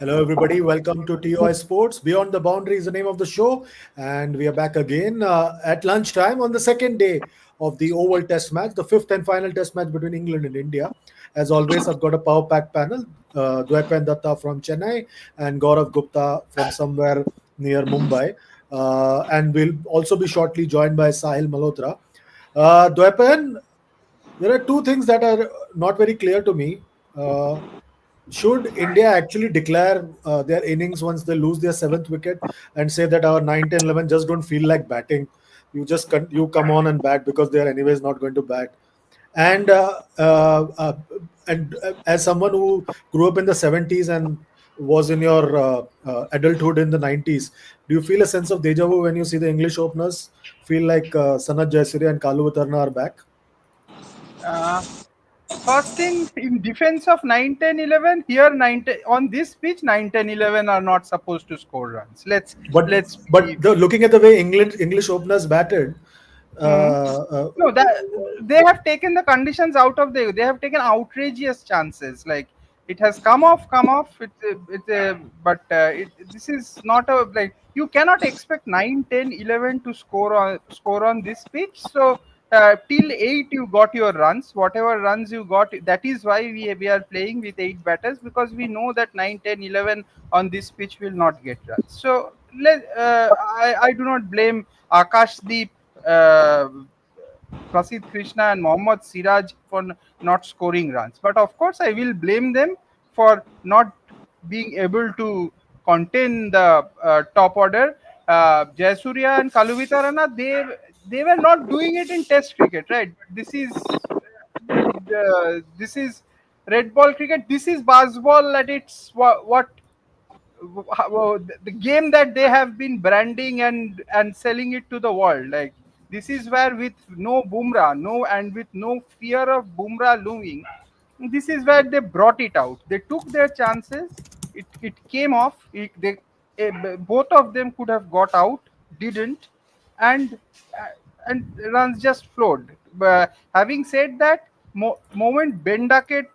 Hello, everybody. Welcome to TOI Sports. Beyond the Boundary is the name of the show, and we are back again at lunchtime on the second day of the Oval Test match, the fifth and final Test match between England and India. As always, I've got a power pack panel: Dwaipen Datta from Chennai and Gaurav Gupta from somewhere near Mumbai, and we'll also be shortly joined by Sahil Malhotra. Dwaipen, there are two things that are not very clear to me. Should India actually declare their innings once they lose their seventh wicket and say that our 9, 10, 11 just don't feel like batting? You come on and bat because they are anyways not going to bat. And as someone who grew up in the 70s and was in your adulthood in the 90s, do you feel a sense of deja vu when you see the English openers feel like Sanat Jayasuriya and Kalu Vitarna are back? Uh, First thing, in defense of 9, 10, 11, here 9, 10, on this pitch 9, 10, 11 are not supposed to score runs. But looking at the way English openers batted, no, that they have taken the conditions out of they have taken outrageous chances. Like it has come off. This is not a like you cannot expect 9, 10, 11 to score on this pitch. So till 8 you got your runs. Whatever runs you got, that is why we are playing with 8 batters, because we know that 9, 10, 11 on this pitch will not get runs. So I do not blame Akashdeep, Prasidh Krishna and Mohammad Siraj for not scoring runs. But of course, I will blame them for not being able to contain the top order. Jayasuriya and Kaluvitarana, they were not doing it in Test cricket, right? This is red ball cricket. This is baseball at its what the game that they have been branding and selling it to the world. Like this is where with no Bumrah, with no fear of Bumrah looming, this is where they brought it out. They took their chances. It came off. Both of them could have got out, didn't, and and runs just flowed. But having said that, moment Ben Duckett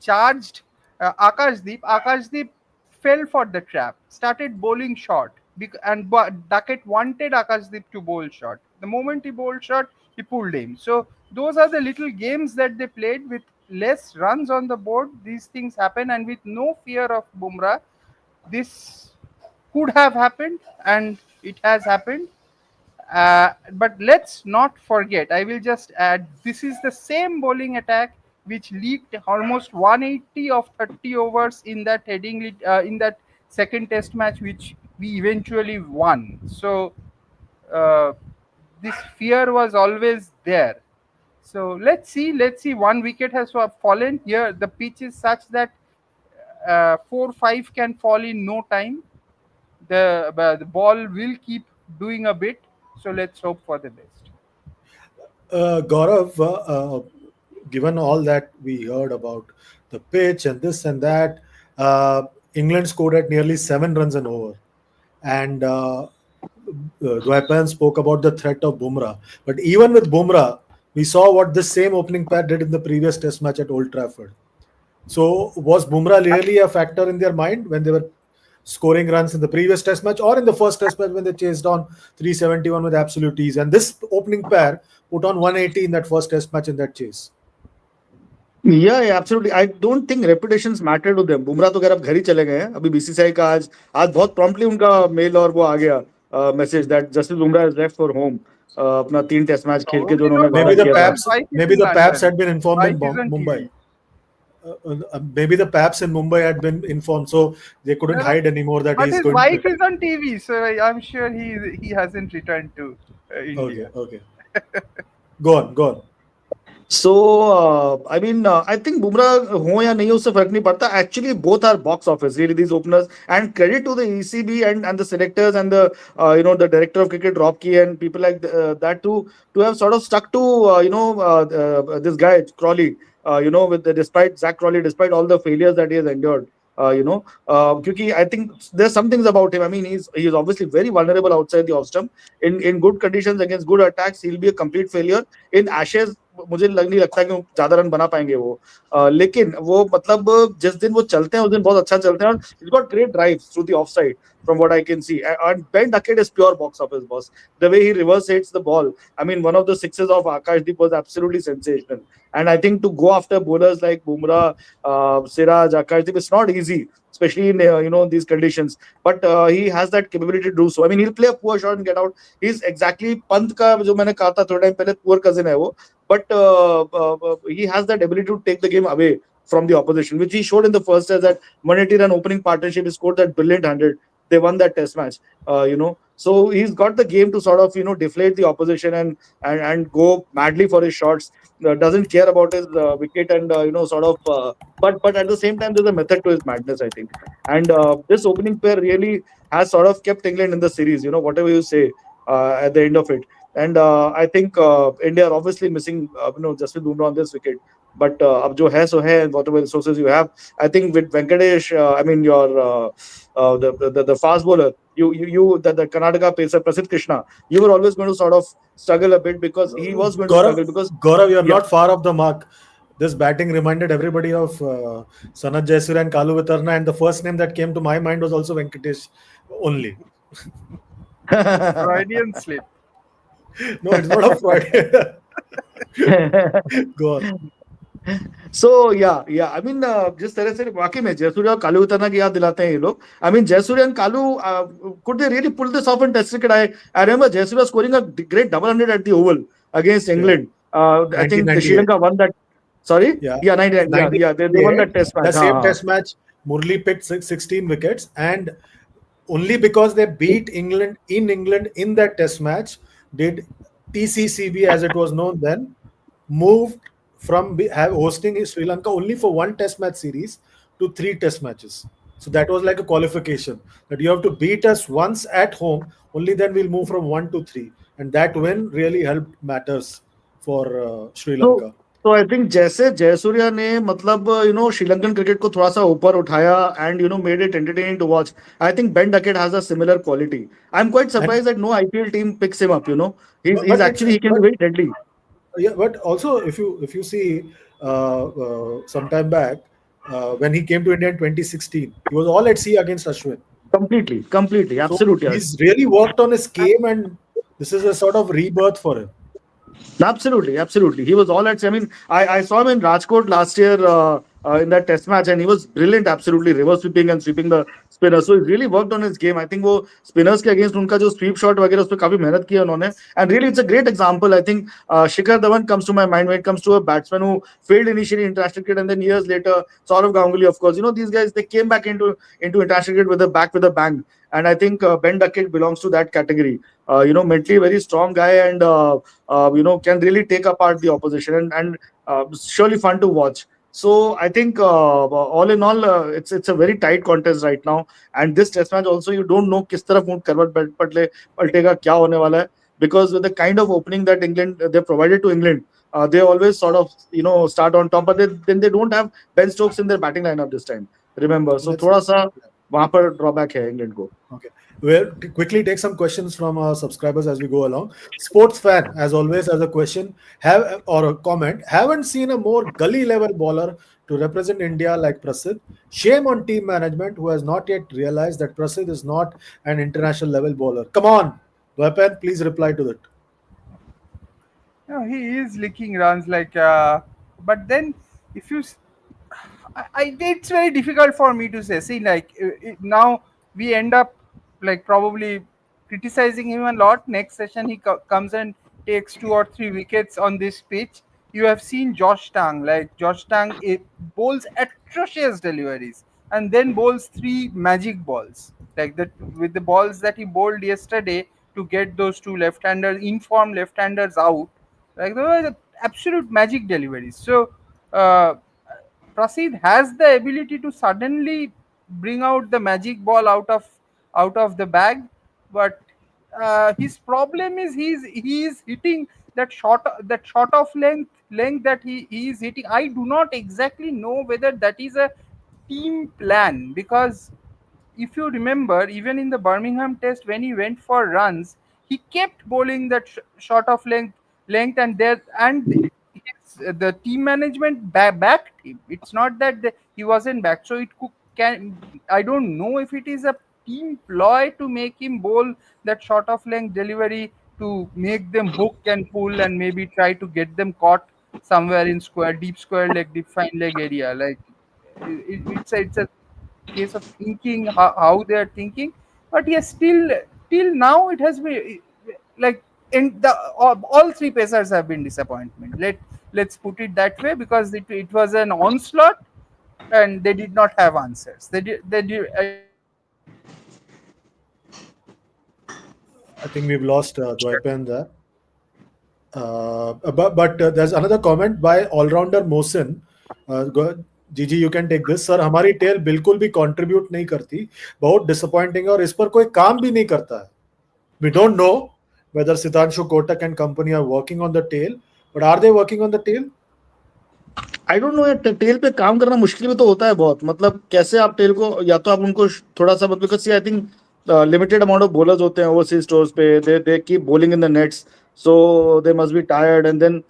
charged Akashdeep fell for the trap, started bowling short, and Duckett wanted Akashdeep to bowl short. The moment he bowled short, he pulled him. So those are the little games that they played with less runs on the board. These things happen, and with no fear of Bumrah, this could have happened, and it has happened. But let's not forget, I will just add, this is the same bowling attack which leaked almost 180 of 30 overs in that in that second test match, which we eventually won. So this fear was always there. So let's see. One wicket has fallen here. The pitch is such that 4-5 can fall in no time. The ball will keep doing a bit. So let's hope for the best. Gaurav, given all that we heard about the pitch and this and that, England scored at nearly 7 runs an over. And Dwaipan spoke about the threat of Bumrah. But even with Bumrah, we saw what this same opening pair did in the previous test match at Old Trafford. So was Bumrah really a factor in their mind when they were scoring runs in the previous test match or in the first test match when they chased on 371 with absolute ease? And this opening pair put on 180 in that first test match in that chase. Yeah, absolutely. I don't think reputations matter to them. Bumrah तो खैर अब घर ही चले गए हैं. अभी BCCI का आज बहुत promptly उनका मेल और वो आ गया message that Jasprit Bumrah is left for home. अपना 3 टेस्ट मैच खेल के जो उन्होंने maybe the Paps had been informed in Mumbai. Maybe the Paps in Mumbai had been informed, so they couldn't hide anymore that he's going. But his wife is on TV, so I'm sure he hasn't returned to India. Okay. Go on. So, I mean, I think Bumrah हो या नहीं उससे फर्क नहीं पड़ता. Actually, both are box office, really, these openers. And credit to the ECB and the selectors and the the director of cricket, Rob Key, and people like that to have sort of stuck to this guy Crawley. Despite Zach Crawley, despite all the failures that he has endured. Because I think there's some things about him. I mean, he's obviously very vulnerable outside the off stump. In good conditions against good attacks, he'll be a complete failure. In Ashes, मुझे नहीं लगता कि ज्यादा run बना पाएंगे वो। लेकिन वो मतलब जिस दिन वो चलते हैं उस दिन बहुत अच्छा चलते हैं, और he's got great drives through the offside from what I can see. And Ben Duckett is pure box office boss. The way he reverse hits the ball, I mean, one of the sixes of Akashdeep was absolutely sensational. And I think to go after bowlers like Bumrah, Siraj, Akashdeep, it's not easy, especially in these conditions. But he has that capability to do so. I mean, he'll play a poor shot and get out. He's exactly Pant का जो मैंने कहा था थोड़ा time पहले, poor cousin है वो. But he has that ability to take the game away from the opposition, which he showed in the first test. That 180 run opening partnership, he scored that brilliant 100. They won that test match. So he's got the game to sort of deflate the opposition and go madly for his shots. Doesn't care about his wicket, and sort of. But at the same time, there's a method to his madness, I think. And this opening pair really has sort of kept England in the series. Whatever you say at the end of it. And I think India are obviously missing, Jasprit Bumrah on this wicket. But ab jo hai so hai, and whatever resources you have, I think with Venkatesh, I mean your the fast bowler, the Karnataka pacer Prasidh Krishna, you were always going to sort of struggle a bit, because he was going to Gaurav, struggle because Gaurav, you're yeah. not far off the mark. This batting reminded everybody of Sanat Jaiswal and Kalu Vitarna, and the first name that came to my mind was also Venkatesh only. Freudian slip. No, it's not a Friday. Go on. So yeah, I mean, जिस तरह से वाकई में जयसूर्या और कालू उतरना की याद दिलाते हैं ये लोग. I mean, Jayasuriya and Kalu, could they really pull this off in Test cricket? I remember Jayasuriya scoring a great double hundred at the Oval against Yeah, England. I think Sri 1998. Lanka won that. Sorry, Yeah, yeah, 99, yeah, they won 1998. that Test match. The same test match, Murli picked 16 wickets, and only because they beat England in that test match did TCCB, as it was known then, moved from hosting Sri Lanka only for one test match series to three test matches. So that was like a qualification that you have to beat us once at home, only then we'll move from one to three. And that win really helped matters for Sri So, Lanka. so I think जैसे जयसूर्या ने मतलब Sri Lankan cricket को थोड़ा सा ऊपर उठाया and made it entertaining to watch. I think Ben Duckett has a similar quality. I'm quite And surprised that no IPL team picks him up. He's but it's actually, he can be but very deadly. yeah, but also if you see some time back when he came to India in 2016, he was all at sea against Ashwin. Completely, So absolutely. he's really worked on his game, and this is a sort of rebirth for him. Absolutely. He was all at. I mean, I saw him in Rajkot last year in that test match, and he was brilliant. Absolutely, reverse sweeping and sweeping the spinners. So he really worked on his game. I think वो spinners के against उनका जो sweep shot वगैरह उस पर काफी मेहनत की है उन्होंने. And really, it's a great example. I think Shikhar Dhawan comes to my mind when it comes to a batsman who failed initially in international cricket, and then years later, Saurav Ganguly, of course. These guys, they came back into international cricket with a bang. And I think Ben Duckett belongs to that category. Mentally very strong guy, and can really take apart the opposition, and surely fun to watch. So I think all in all, it's a very tight contest right now. And this test match also, you don't know किस तरफ ऊँट करवट पलटेगा, क्या होने वाला है, because with the kind of opening that England they provided to England, they always sort of start on top, but then they don't have Ben Stokes in their batting lineup this time. Remember, so Let's थोड़ा सा वहाँ पर drawback है England को. Okay. We'll quickly take some questions from our subscribers as we go along. Sports fan, as always, has a question or a comment. Haven't seen a more gully level bowler to represent India like Prasidh. Shame on team management who has not yet realized that Prasidh is not an international level bowler. Come on, Weapon, please reply to that. No, he is licking runs like, but then if you, it's very difficult for me to say. See, like now we end up like probably criticizing him a lot. Next session he comes and takes 2 or 3 wickets on this pitch. You have seen Josh Tang, like Josh Tang, it bowls atrocious deliveries and then bowls three magic balls like that with the balls that he bowled yesterday to get those two left-handers, informed left-handers out. Like those were absolute magic deliveries. So Prasid has the ability to suddenly bring out the magic ball out of the bag, but his problem is he is hitting that shot of length that he is hitting. I do not exactly know whether that is a team plan, because if you remember, even in the Birmingham test when he went for runs, he kept bowling that shot of length, and his the team management backed him. It's not that he wasn't back. So it can, I don't know if it is a team ploy to make him bowl that short of length delivery to make them hook and pull and maybe try to get them caught somewhere in deep square leg, deep fine leg area. Like it's a case of thinking how they are thinking. But yes, still till now it has been like in the all three pacers have been disappointment. Let's put it that way, because it was an onslaught and they did not have answers. They did I think we've lost Dwaipen there. But there's another comment by all-rounder Mohsin. GG you can take this. Sir हमारी tail बिल्कुल भी contribute नहीं करती, बहुत disappointing है और इस पर कोई काम भी नहीं करता है. We don't know whether Sitanshu Kotak and company are working on the tail, but are they working on the tail? I don't know यार, टेल पे काम करना मुश्किल भी तो होता है बहुत. मतलब कैसे आप टेल को, या तो आप उनको थोड़ा सा, because see I think limited amount of bowlers होते हैं ओवरसीज टूर्स पे, they keep bowling in the nets, so they must be tired and then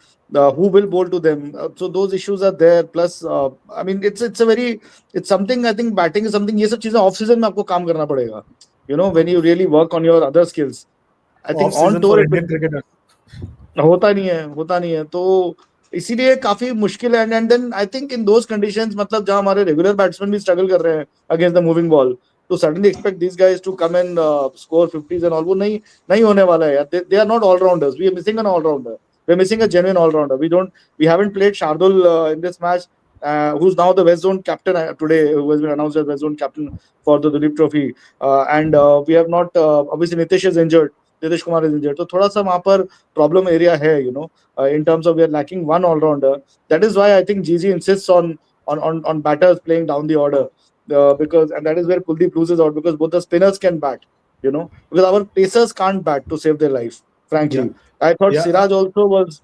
who will bowl to them, so those issues are there. Plus I mean it's a very, it's something, I think batting is something, ये सब चीजें off season में आपको काम करना पड़ेगा, you know, when you really work on your other skills. I Off think on season tour for it Indian cricketers. होता नहीं है तो इसीलिए काफी मुश्किल है. And then I think in those conditions, मतलब जहां हमारे रेगुलर बैट्समैन भी स्ट्रगल कर रहे हैं अगेंस्ट द मूविंग बॉल, तो suddenly expect this guys to come and score 50s and all, वो नहीं नहीं होने वाला है यार. They are not allrounders, we are missing an allrounder, we are missing a genuine allrounder. We haven't played Shardul in this match, who's now the West Zone captain today, who has been announced as West Zone captain for the Duleep Trophy. And we have not, obviously Nitish is injured, Nitish Kumar is injured, तो थोड़ा सा वहां पर problem area है, you know, in terms of we are lacking one all rounder. That is why I think GG insists on batters playing down the order, because, and that is where Kuldeep loses out, because both the spinners can bat, you know, because our pacers can't bat to save their life, frankly. Yeah, I thought yeah, Siraj also was,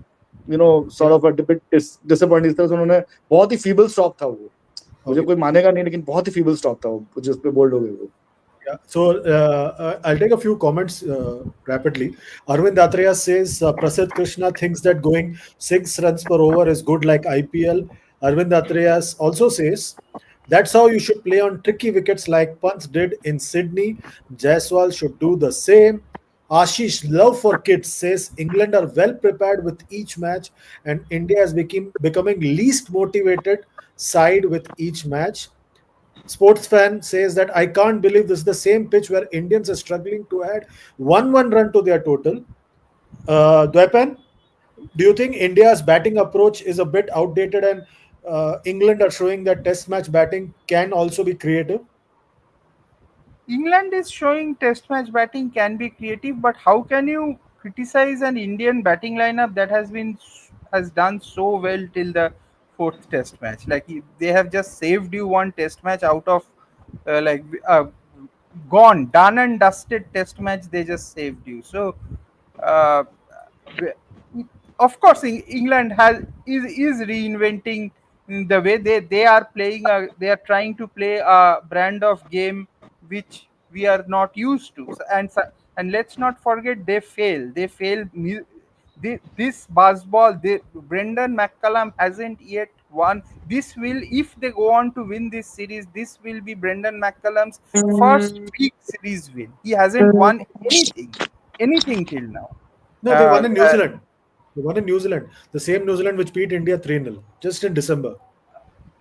you know, sort yeah. of a bit disappointing. इस तरह से उन्होंने, बहुत ही feeble stop था वो, मुझे Okay. कोई मानेगा नहीं, लेकिन बहुत ही feeble stop था वो जिस पे बोल्ड हो गए वो. Yeah. So I'll take a few comments rapidly. Arvind Atreya says Prasidh Krishna thinks that going 6 runs per over is good like IPL. Arvind Atreya also says that's how you should play on tricky wickets like Pant did in Sydney. Jaiswal should do the same. Ashish Love for Kids says England are well prepared with each match and India is becoming least motivated side with each match. Sports fan says that I can't believe this is the same pitch where Indians are struggling to add one run to their total. Dwaipan, do you think India's batting approach is a bit outdated and England are showing that test match batting can also be creative? England is showing test match batting can be creative, but how can you criticize an Indian batting lineup that has done so well till the fourth test match? Like they have just saved you one test match out of like gone, done and dusted test match. They just saved you. So uh, of course England is reinventing the way they are playing they are trying to play a brand of game which we are not used to. And let's not forget this baseball, Brendan McCullum hasn't yet won. This will, if they go on to win this series, this will be Brendan McCullum's first big series win. He hasn't won anything till now. No, they uh, won in New uh, Zealand. They won in New Zealand. The same New Zealand which beat India 3-0 just in December.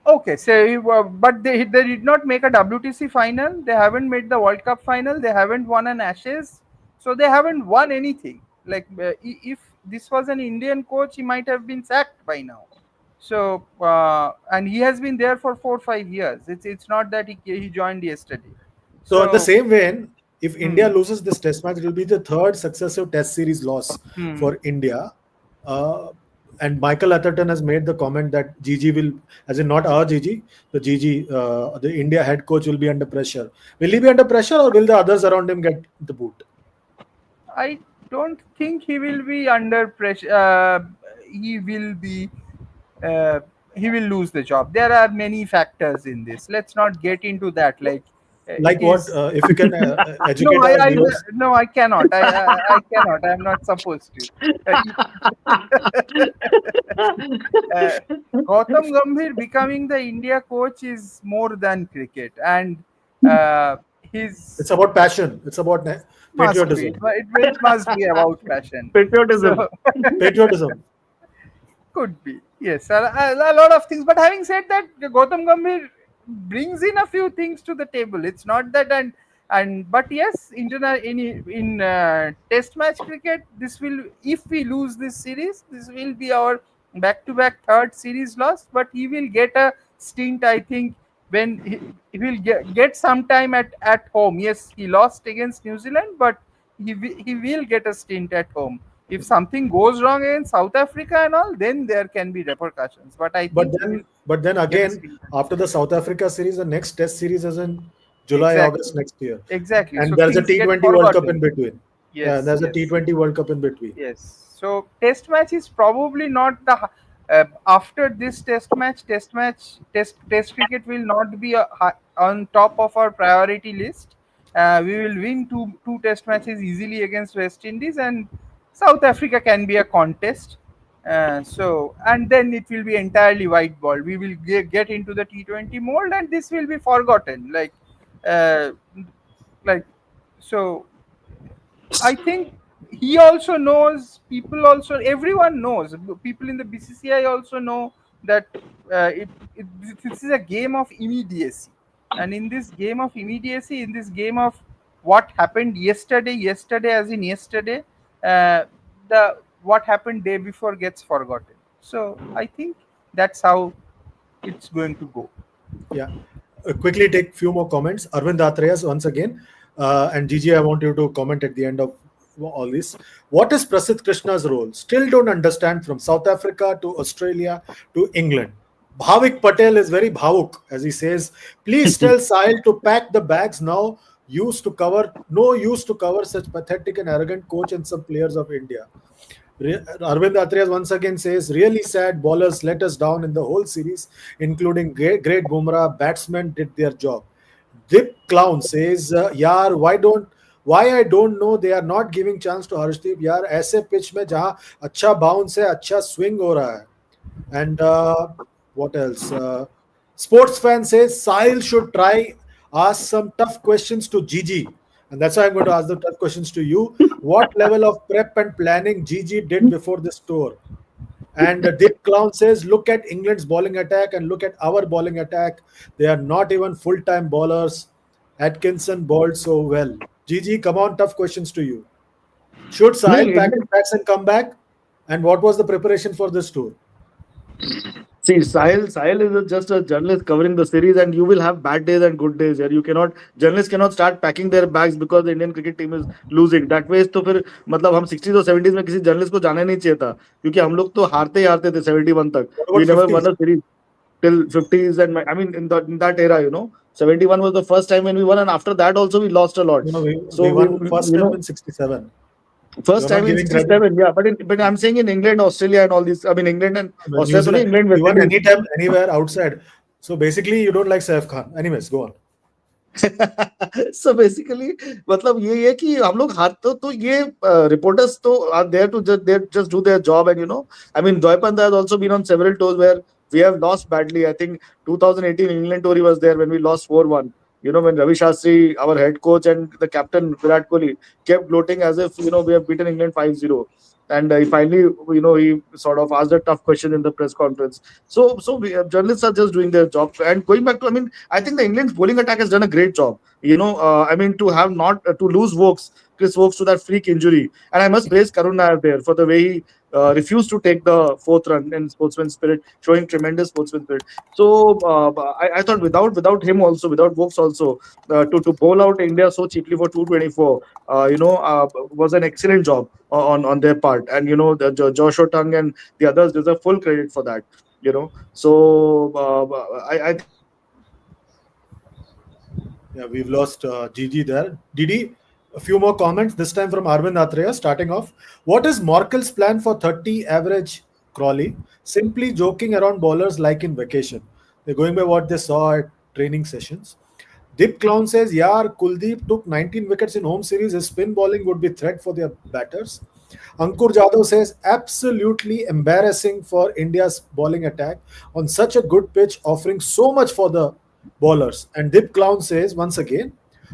Okay, so but they did not make a WTC final. They haven't made the World Cup final. They haven't won an Ashes, so they haven't won anything. Like if this was an Indian coach, he might have been sacked by now. So and he has been there for 4 or 5 years. It's not that he joined yesterday. So, in the So same vein, if India hmm, loses this test match, it will be the third successive test series loss hmm. for India. Uh, and Michael Atherton has made the comment that GG will, as in not our GG, the India head coach will be under pressure. Will he be under pressure or will the others around him get the boot? I don't think he will be under pressure. He will be. Uh, he will lose the job. There are many factors in this. Let's not get into that. Like Like what? He's If you can no, educate our viewers. no, I cannot. I cannot. I'm not supposed to. Uh, Gautam Gambhir becoming the India coach is more than cricket, and uh, It's his about passion. It's about must be patriotism. it must be about passion. Patriotism. So Patriotism. could be, yes, a lot of things. But having said that, Gautam Gambhir brings in a few things to the table. It's not that, and but yes, in Test match cricket, this will, if we lose this series, this will be our back-to-back third series loss. But he will get a stint, I think, when he will get some time at home. Yes, he lost against New Zealand, but he will get a stint at home. If something goes wrong in South Africa and all, then there can be repercussions. But I But think he will then get a again, stint. after the South Africa series, the next Test series is in July, August Exactly, next year, exactly. and So there's a things get T20 World Cup in forgotten. between. Yeah, Yes, there's a yes. T20 World Cup in between. Yes. So test match is probably not the after this test cricket will not be on top of our priority list. We will win two test matches easily against West Indies, and South Africa can be a contest. So and then it will be entirely white ball. We will get into the T20 mold, and this will be forgotten. Uh, like so I think he also knows, people also, everyone knows, people in the BCCI also know that this is a game of immediacy. And in this game of immediacy, in this game of what happened yesterday as in yesterday, uh, the what happened day before gets forgotten. So I think that's how it's going to go. Yeah. Quickly take few more comments. Arvind Atreyas once again, and Gigi, I want you to comment at the end of all this. What is Prasidh Krishna's role? Still don't understand, from South Africa to Australia to England. Bhavik Patel is very bhavuk, as he says. Please tell Sahil to pack the bags now. No use to cover such pathetic and arrogant coach and some players of India. Arvind Atreyas once again says, really sad, bowlers let us down in the whole series, including great Bumrah. Batsmen did their job. Dip Clown says, यार why I don't know they are not giving chance to Harshdeep. यार ऐसे pitch में जहाँ अच्छा bounce है, अच्छा swing हो रहा है. And what else? Sports fan says Sahil should try ask some tough questions to Gigi. And that's why I'm going to ask the tough questions to you. What level of prep and planning Gigi did before this tour? And Dip Clown says, look at England's bowling attack and look at our bowling attack. They are not even full-time bowlers. Atkinson bowled so well. Gigi, come on, tough questions to you. Should Sahil नहीं, pack his bags and come back? And what was the preparation for this tour? see, Sahil is just a journalist covering the series, and you will have bad days and good days here. Journalists cannot start packing their bags because the Indian cricket team is losing. That way, तो फिर मतलब हम 60s और 70s में किसी journalist को जाना नहीं चाहिए था, क्योंकि हम लोग तो हारते ही हारते थे 71 तक. What We about never 50s? won a series till 50s, and I mean in that era, 71 was the first time when we won, and after that also we lost a lot. No, So we won first time in 67. first You're not time in giving credit. 67, yeah, but I'm saying in England, Australia, and all these. I mean England and New Australia, तो नहीं, Zealand. England, We West won Indies. anytime, anywhere outside. So basically, you don't like Saif Khan. Anyways, go on. So basically मतलब ये है कि हम लोग हार तो ये reporters तो are there to just do their job, and I mean Joypanda has also been on several tours where we have lost badly. I think 2018 England tour he was there when we lost 4-1. When Ravi Shastri, our head coach, and the captain Virat Kohli kept gloating as if we have beaten England 5-0. And he finally, he sort of asked a tough question in the press conference. So journalists are just doing their job. And going back to, I mean, I think the England's bowling attack has done a great job. I mean, to have not to lose Chris Wokes to that freak injury, and I must praise Karun Nair there for the way he refused to take the fourth run in sportsman spirit, showing tremendous sportsman spirit. So I thought without him also, without Wokes also, to bowl out India so cheaply for 224, was an excellent job on their part. And Joshua Tongue and the others deserve full credit for that. So I think Yeah, we've lost Gigi there. Didi, a few more comments, this time from Arvind Athreya, starting off. What is Morkel's plan for 30 average Crawley? Simply joking around bowlers like in vacation. They're going by what they saw at training sessions. Dip Clown says, "Yaar, Kuldeep took 19 wickets in home series. His spin bowling would be threat for their batters." Ankur Jadhav says, "Absolutely embarrassing for India's bowling attack on such a good pitch, offering so much for the bowlers." And Dip Clown says, once again,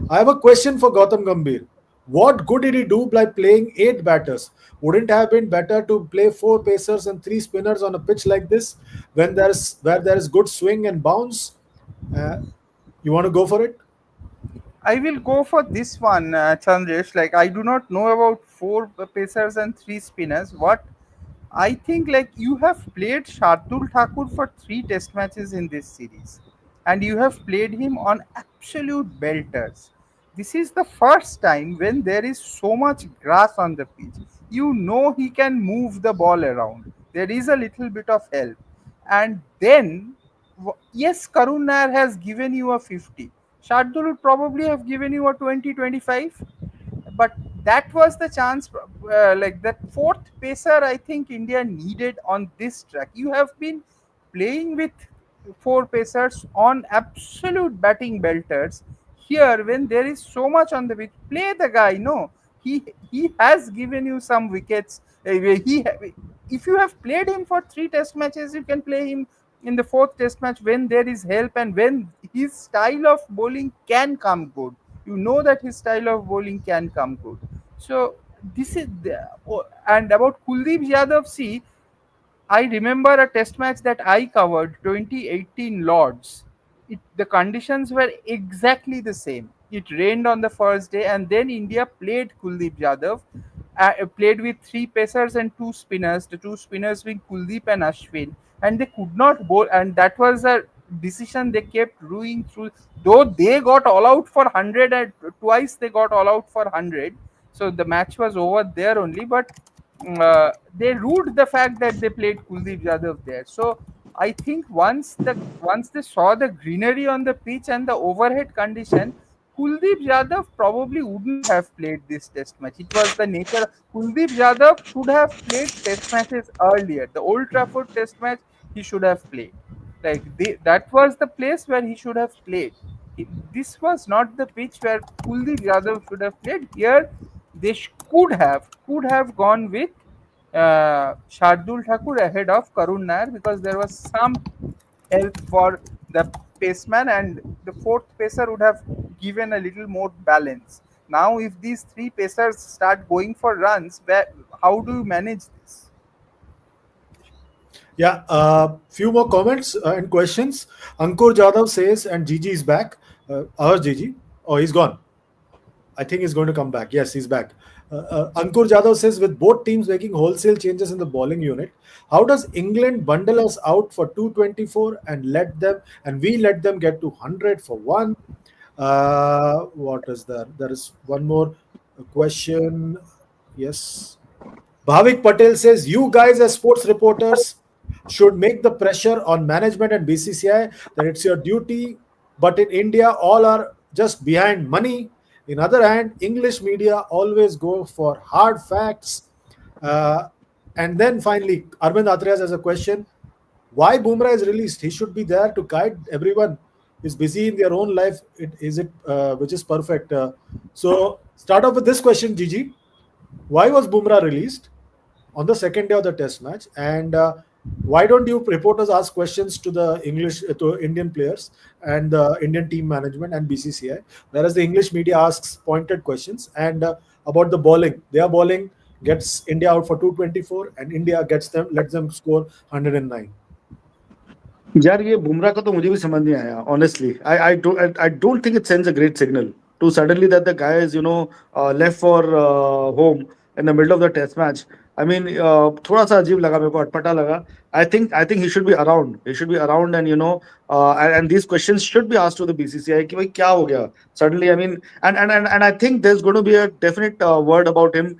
"I have a question for Gautam Gambhir. What good did he do by playing eight batters? Wouldn't it have been better to play four pacers and three spinners on a pitch like this when there's where there is good swing and bounce?" Uh, you want to go for it? I will go for this one, Chandresh. Like, I do not know about four pacers and three spinners. What I think, like, you have played Shardul Thakur for three test matches in this series, and you have played him on absolute belters. This is the first time when there is so much grass on the pitch. You know he can move the ball around. There is a little bit of help. And then, yes, Karun Nair has given you a 50. Shardul would probably have given you a 20-25, but that was the chance. Like that fourth pacer, I think India needed on this track. You have been playing with four pacers on absolute batting belters. Here, when there is so much on the pitch, play the guy. No, he has given you some wickets. If you have played him for three test matches, you can play him in the fourth test match when there is help and when his style of bowling can come good. You know that his style of bowling can come good. So this is and about Kuldeep Yadav. See, I remember a test match that I covered, 2018 Lords. The conditions were exactly the same. It rained on the first day, and then India played Kuldeep Yadav, played with three pacers and two spinners. The two spinners being Kuldeep and Ashwin, and they could not bowl. And that was a decision they kept doing through. Though they got all out for 100, and twice they got all out for 100, so the match was over there only. But they ruled the fact that they played Kuldeep Yadav there. So I think once they saw the greenery on the pitch and the overhead condition, Kuldeep Yadav probably wouldn't have played this test match. It was the nature. Kuldeep Yadav should have played test matches earlier. The Old Trafford test match he should have played. That was the place where he should have played. This was not the pitch where Kuldeep Yadav should have played. Here they could have gone with Shardul Thakur ahead of Karun Nair because there was some help for the paceman, and the fourth pacer would have given a little more balance. Now, if these three pacers start going for runs, how do you manage this? Yeah, few more comments and questions. Ankur Jadhav says, and Gigi is back. Our Gigi? Oh, he's gone. I think he's going to come back. Yes, he's back. Ankur Jadhav says, with both teams making wholesale changes in the bowling unit, how does England bundle us out for 224 and we let them get to 100 for one? What is there? There is one more question. Yes. Bhavik Patel says, "You guys as sports reporters should make the pressure on management and BCCI that it's your duty. But in India, all are just behind money. In other hand, English media always go for hard facts." Uh, and then finally, Arvind Atreyas has a question. Why Bumrah is released? He should be there to guide everyone. Is busy in their own life. Which is perfect. So start off with this question, Gigi. Why was Bumrah released on the second day of the test match? And why don't you reporters ask questions to the to Indian players and the Indian team management and BCCI, whereas the English media asks pointed questions and about the bowling? Their bowling gets India out for 224, and India lets them score 109. यार ये बुमराह का तो मुझे भी समझ नहीं आया honestly. I don't think it sends a great signal to suddenly that the guy is left for home in the middle of the test match. I mean थोड़ा सा अजीब लगा मेरे को, अटपटा लगा. I think he should be around. He should be around, and and these questions should be asked to the BCCI कि भाई क्या हो गया suddenly. I mean, and I think there's going to be a definite word about him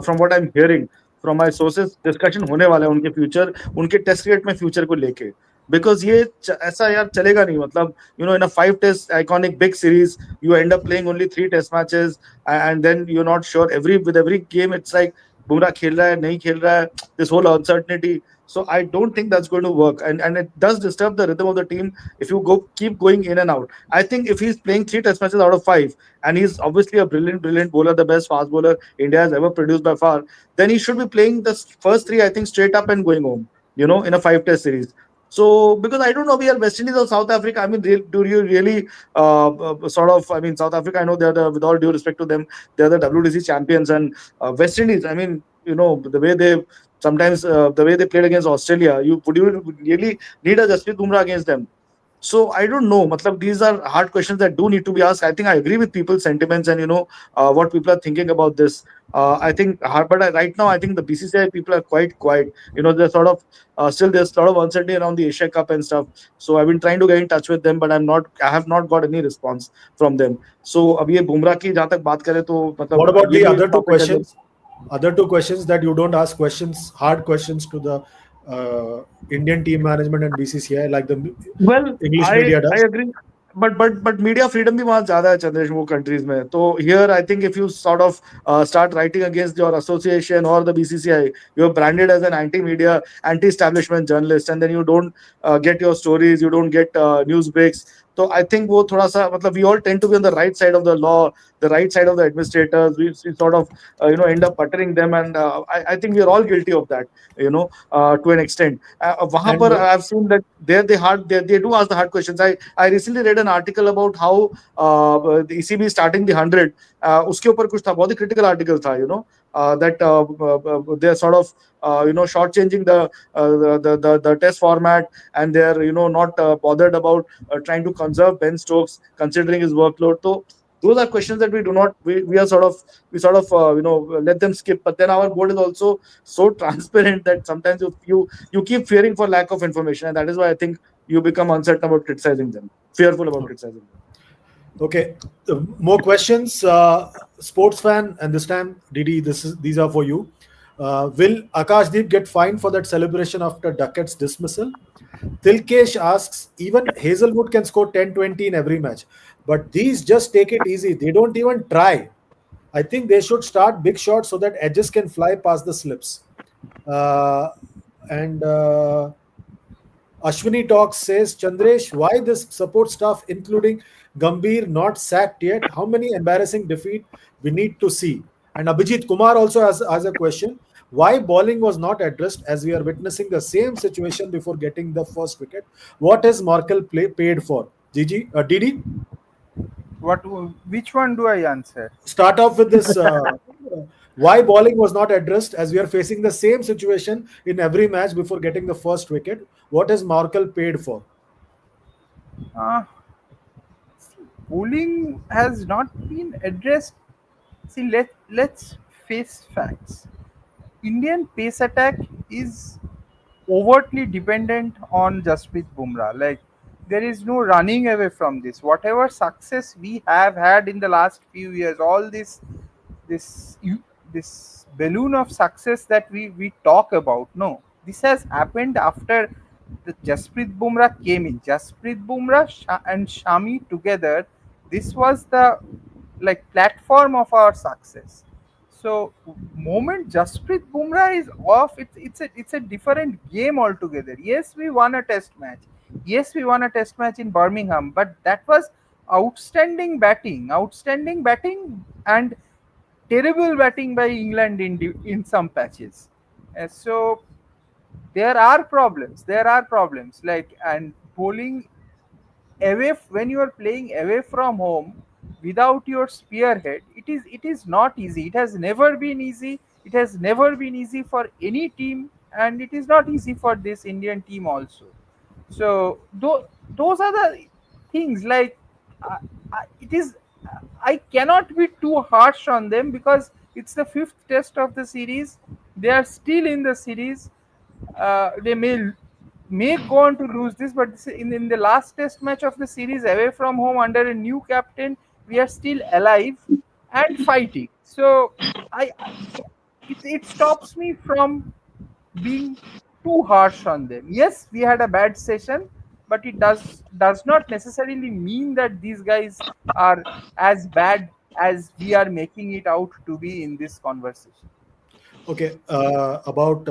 from what I'm hearing from my sources. Discussion होने वाला है उनके future, उनके test cricket में future को लेके. Because ये ऐसा यार चलेगा नहीं. मतलब in a 5 test iconic big series you end up playing only 3 test matches, and then you're not sure with every game. It's like Bumrah khel raha hai, nahi khel raha hai, this whole uncertainty. So I don't think that's going to work, and it does disturb the rhythm of the team if you go keep going in and out. I think if he's playing three test matches out of five, and he's obviously a brilliant bowler, the best fast bowler India has ever produced by far, then he should be playing the first three, I think, straight up and going home. In a five test series. So because I don't know, we are West Indies or South Africa. I mean, do you really sort of? I mean, South Africa. I know they're with all due respect to them, they're the WDC champions, and West Indies. I mean, the way they sometimes the way they played against Australia. Would you really need a Jasprit Bumrah against them? So I don't know. Matlab, these are hard questions that do need to be asked. I think I agree with people's sentiments and what people are thinking about this. I think, right now I think the BCCI people are quite quiet. They're sort of still there's a lot of uncertainty around the Asia Cup and stuff. So I've been trying to get in touch with them, but I have not got any response from them. So अब ये बुमराह की जहाँ तक बात करें तो What मतलब about ये the भी एक other two टॉपिक है जो questions? Other two questions that you don't ask questions, hard questions to the Indian team management and BCCI like the Well, English I media I does. agree, but media freedom भी वहाँ ज़्यादा है चंद्रेश वो countries में. तो here I think if you sort of start writing against your association or the BCCI, you're branded as an anti-media, anti-establishment journalist, and then you don't get your stories, you don't get news breaks. So I think वो थोड़ा सा मतलब we all tend to be on the right side of the law, the right side of the administrators. We sort of end up buttering them, and I think we are all guilty of that. To an extent. वहां And पर I've seen that they do ask the hard questions. I recently read an article about how the ECB is starting the 100. उसके ऊपर कुछ था बहुत ही critical article था. That they're sort of shortchanging the test format, and they're not bothered about trying to conserve Ben Stokes considering his workload. So those are questions that we do not we are sort of we sort of let them skip. But then our board is also so transparent that sometimes you keep fearing for lack of information, and that is why I think you become uncertain about criticizing them, fearful about criticizing them. okay, more questions. Sports fan, and this time, Didi, these are for you. Will Akashdeep get fined for that celebration after Duckett's dismissal? Tilkesh asks, even Hazelwood can score 10-20 in every match, but these just take it easy. They don't even try. I think they should start big shots so that edges can fly past the slips. Uh, and Ashwini Talks says, Chandresh, why this support staff, including Gambhir, not sacked yet? How many embarrassing defeat we need to see? And Abhijit Kumar also has a question. Why bowling was not addressed as we are witnessing the same situation before getting the first wicket? What is Markle paid for? Gigi, Didi, What? Which one do I answer? start off with this. Why bowling was not addressed as we are facing the same situation in every match before getting the first wicket? What is Markle paid for? Uh, Bullying has not been addressed. See, let's face facts. Indian pace attack is overtly dependent on Jasprit Bumrah. Like there is no running away from this. Whatever success we have had in the last few years, all this this balloon of success that we talk about, no, this has happened after the Jasprit Bumrah came in. Jasprit Bumrah and Shami together, this was the like platform of our success. So moment Jasprit Bumrah is off, it's a different game altogether. Yes, we won a test match. Yes, we won a test match in Birmingham, but that was outstanding batting, and terrible batting by England in some patches. So there are problems. There are problems. Like and bowling when you are playing away from home without your spearhead, it is not easy. It has never been easy. It has never been easy for any team, and it is not easy for this Indian team also. So those are the things. Like uh, it is I cannot be too harsh on them because it's the fifth test of the series. They are still in the series. They may go on to lose this, but in the last test match of the series away from home under a new captain, we are still alive and fighting. So it stops me from being too harsh on them. Yes, we had a bad session, but it does not necessarily mean that these guys are as bad as we are making it out to be in this conversation. Okay, about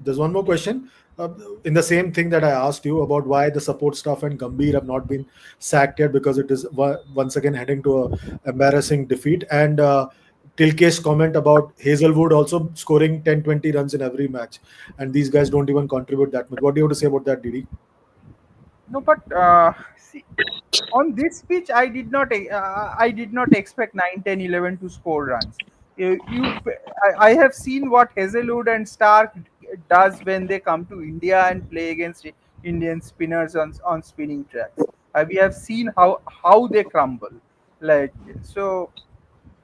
there's one more question. Uh, in the same thing that I asked you about why the support staff and Gambhir have not been sacked yet, because it is once again heading to a embarrassing defeat. And Tilke's comment about Hazelwood also scoring 10-20 runs in every match, and these guys don't even contribute that much. What do you have to say about that, Didi? No, but see, on this pitch, I did not expect 9, 10, 11 to score runs. I have seen what Hazelwood and Stark does when they come to India and play against Indian spinners on spinning tracks. We have seen how they crumble. Like so,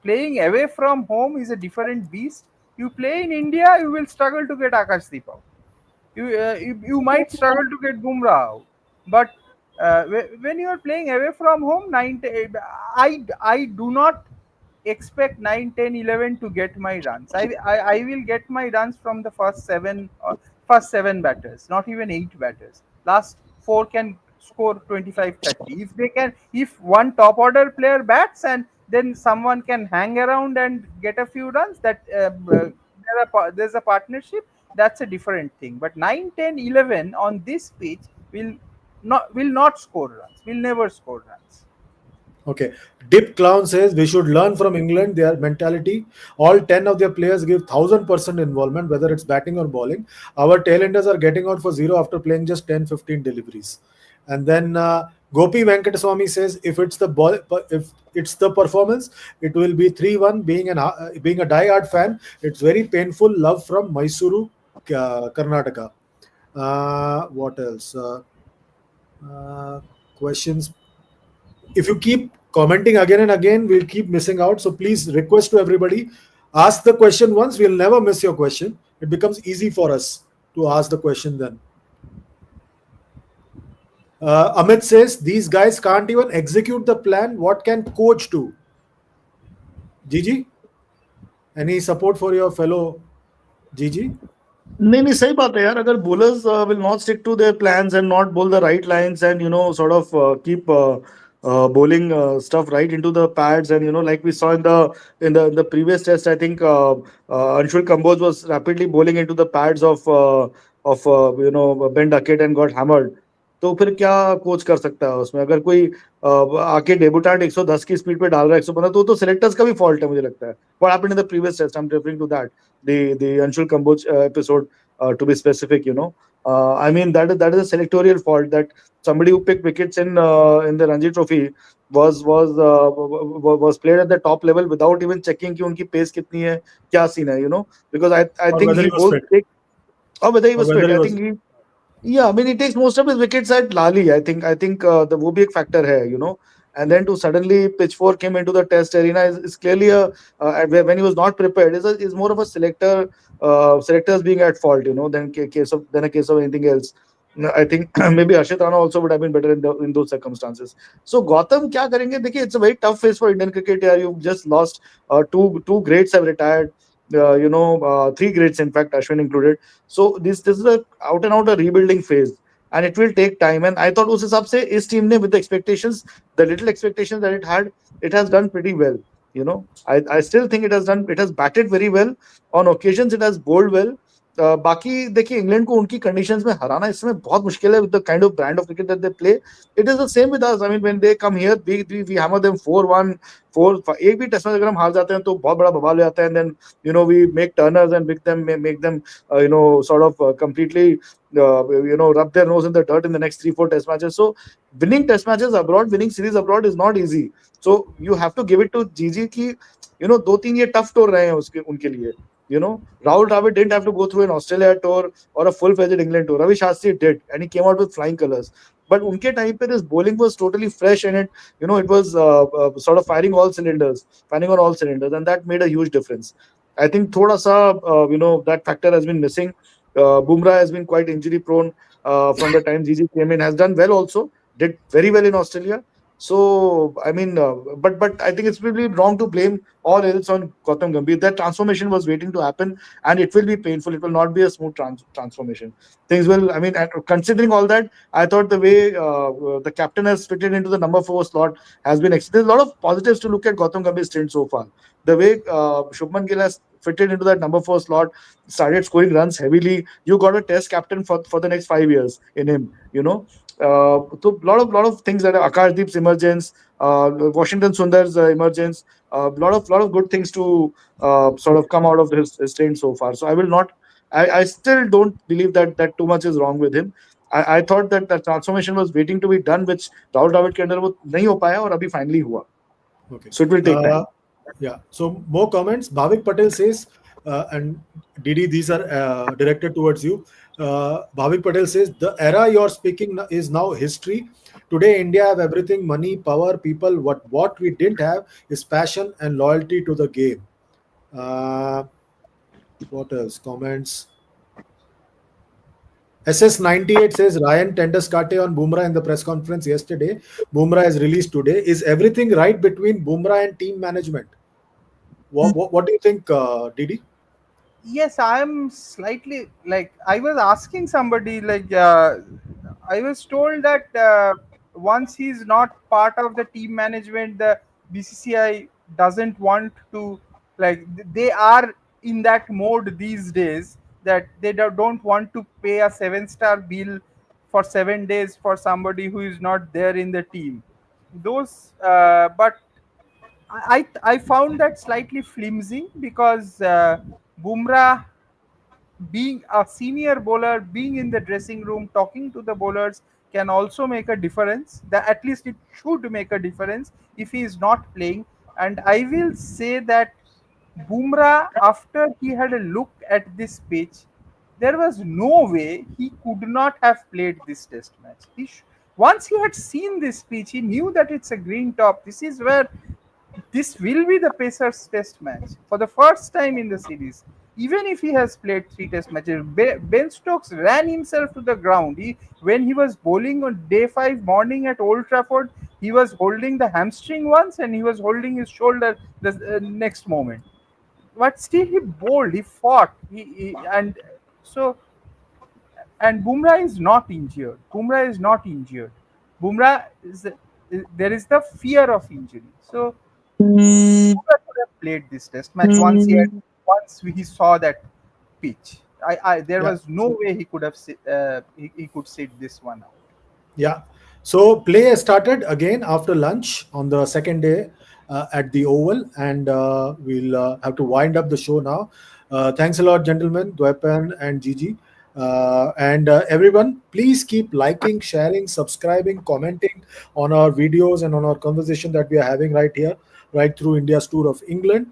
playing away from home is a different beast. You play in India, you will struggle to get Akashdeep out. You might struggle to get Bumrah out, but when you are playing away from home, I do not expect 9, 10, 11 to get my runs. I will get my runs from the first seven batters, not even eight batters. Last four can score 25, 30. If they can, if one top order player bats and then someone can hang around and get a few runs, there's a partnership. That's a different thing. But 9, 10, 11 on this pitch will not score runs. Will never score runs. Okay. Dip Clown says we should learn from England, their mentality. All 10 of their players give 1000% involvement, whether it's batting or bowling. Our tailenders are getting out for zero after playing just 10-15 deliveries. And then Gopi Venkateswamy says if it's the ball, if it's the performance, it will be 3-1. Being a die-hard fan, it's very painful. Love from Mysuru, Karnataka. What else? Uh, Questions. If you keep commenting again and again, we'll keep missing out. So please request to everybody, ask the question once, we'll never miss your question. It becomes easy for us to ask the question then. Amit says these guys can't even execute the plan. What can coach do? Gigi, any support for your fellow Gigi? नहीं नहीं सही बात है यार अगर bowlers will not stick to their plans and not bowl the right lines and sort of keep bowling stuff right into the pads and like we saw in the previous test I think Anshul Kamboj was rapidly bowling into the pads of Ben Duckett and got hammered. तो फिर क्या coach कर सकता है उसमें अगर कोई आके डेब्यूटेंट 110 की स्पीड पे डाल रहा है 115 तो सिलेक्टर्स का भी फॉल्ट है मुझे लगता है what happened in the previous test I am referring to that the Anshul Kamboj episode, to be specific. I mean that is a selectorial fault that somebody who picked wickets in the Ranji Trophy was played at the top level without even checking कि उनकी pace कितनी है, क्या scene है, because I Or think whether he he was bowls fit? or whether he Or was whether fit. he I was think yeah, I mean he takes most of his wickets at Lali. I think the वो भी एक factor है. And then to suddenly pitchfork him into the test arena is clearly when he was not prepared is more of a selectors being at fault, than a case of anything else. No, I think maybe Ashit Rana also would have been better in those circumstances. So Gotham क्या करेंगे देखिए it's a very tough phase for Indian cricket यार. You've just lost two greats have retired. Three greats in fact, Ashwin included. So this is a out and out a rebuilding phase, and it will take time. And I thought उस हिसाब से इस team ने with the expectations, the little expectations that it has done pretty well. I still think it has batted very well. On occasions it has bowled well. बाकी देखिए England को उनकी conditions में हराना इस समय बहुत मुश्किल है with the kind of brand of cricket that they play. It is the same with us. I mean when they come here we hammer them 4-1 4 एक भी टेस्ट मैच अगर हम हार जाते हैं तो बहुत बड़ा बवाल हो जाता है. And then we make turners and make them sort of completely rub their nose in the dirt in the next 3-4 test matches. So winning test matches abroad, winning series abroad is not easy. So you have to give it to Gigi ki दो तीन ये tough tour रहे हैं उसके उनके लिए. Rahul Dravid didn't have to go through an Australia tour or a full-fledged England tour. Ravi Shastri did, and he came out with flying colors. But unke time pe this bowling was totally fresh, and it was sort of firing on all cylinders, and that made a huge difference. I think thoda sa, that factor has been missing. Bumrah has been quite injury prone from the time Gigi came in. Has done well also, did very well in Australia. So I mean, but I think it's really wrong to blame all else on Gautam Gambhir. That transformation was waiting to happen, and it will be painful. It will not be a smooth transformation. Things will. I mean, considering all that, I thought the way the captain has fitted into the number 4 slot has been excellent. There's a lot of positives to look at Gautam Gambhir's stint so far. The way Shubman Gill has fitted into that number 4 slot, started scoring runs heavily. You got a test captain for the next 5 years in him. So lot of things that are Akashdeep's emergence, Washington Sundar's emergence, lot of good things to sort of come out of his stint so far. So I will not. I still don't believe that too much is wrong with him. I thought that the transformation was waiting to be done, which Rahul Dravid के अंदर वो नहीं हो पाया और अभी finally हुआ. Okay. So it will take time. Yeah. So more comments. Bhavik Patel says, and Didi, these are directed towards you. Bhavik Patel says the era you're speaking is now history. Today, India have everything: money, power, people. What we didn't have is passion and loyalty to the game. Uh, what else? Comments. SS98 says Ryan Tenderskate on Bumrah in the press conference yesterday. Bumrah is released today. Is everything right between Bumrah and team management? What do you think, Didi? Yes, I'm slightly like I was asking somebody like I was told that once he's not part of the team management, the BCCI doesn't want to like they are in that mode these days that they don't want to pay a 7-star bill for 7 days for somebody who is not there in the team. Those, but I found that slightly flimsy because Bumrah being a senior bowler, being in the dressing room, talking to the bowlers can also make a difference. That at least it should make a difference if he is not playing. And I will say that Bumrah, after he had a look at this pitch, there was no way he could not have played this test match. Once he had seen this pitch, he knew that it's a green top. This is where this will be the Pacers test match for the first time in the series. Even if he has played 3 test matches, Ben Stokes ran himself to the ground. When he was bowling on day 5 morning at Old Trafford, he was holding the hamstring once and he was holding his shoulder the next moment. But still, he bowled, he fought, and so and Bumrah is not injured. Bumrah is not injured. Bumrah there is the fear of injury. So Bumrah could have played this test match once he saw that pitch. There Yeah. was no way he could have he could sit this one out. Yeah. So play has started again after lunch on the second day at the Oval, and we'll have to wind up the show now. Thanks a lot, gentlemen, Dwepan and Gigi. And everyone, please keep liking, sharing, subscribing, commenting on our videos and on our conversation that we are having right here, right through India's tour of England.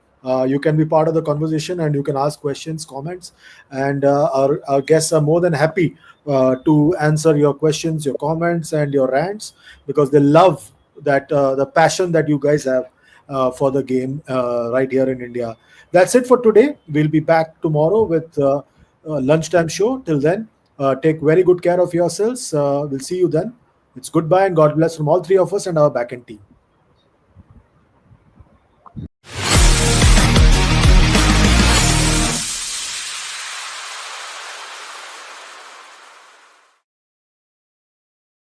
You can be part of the conversation and you can ask questions, comments, and our guests are more than happy to answer your questions, your comments, and your rants because they love that the passion that you guys have for the game right here in India. That's it for today. We'll be back tomorrow with lunchtime show. Till then, take very good care of yourselves. We'll see you then. It's goodbye and God bless from all three of us and our back end team.